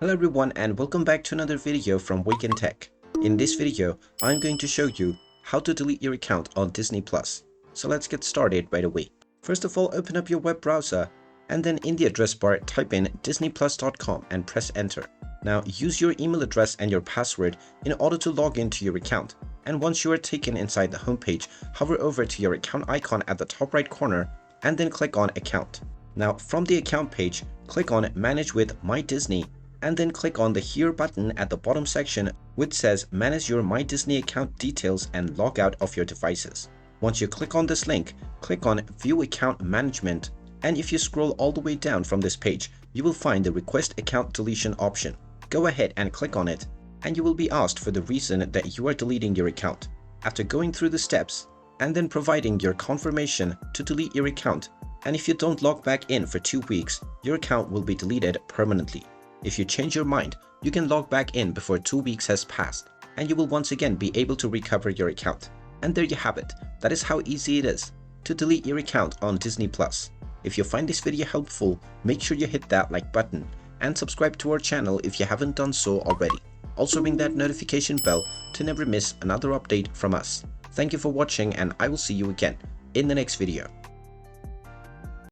Hello everyone and welcome back to another video from Wake&Tech. In this video, I'm going to show you how to delete your account on Disney+. So let's get started right away. First of all, open up your web browser and then in the address bar type in disneyplus.com and press enter. Now use your email address and your password in order to log into your account. And once you are taken inside the homepage, hover over to your account icon at the top right corner and then click on Account. Now from the account page, click on Manage with My Disney and then click on the Here button at the bottom section which says Manage your My Disney account details and log out of your devices. Once you click on this link, click on View Account Management, and if you scroll all the way down from this page, you will find the Request Account Deletion option. Go ahead and click on it, and you will be asked for the reason that you are deleting your account. After going through the steps, and then providing your confirmation to delete your account, and if you don't log back in for 2 weeks, your account will be deleted permanently. If you change your mind, you can log back in before 2 weeks has passed, and you will once again be able to recover your account. And there you have it. That is how easy it is to delete your account on Disney+. If you find this video helpful, make sure you hit that like button and subscribe to our channel if you haven't done so already. Also ring that notification bell to never miss another update from us. Thank you for watching and I will see you again in the next video.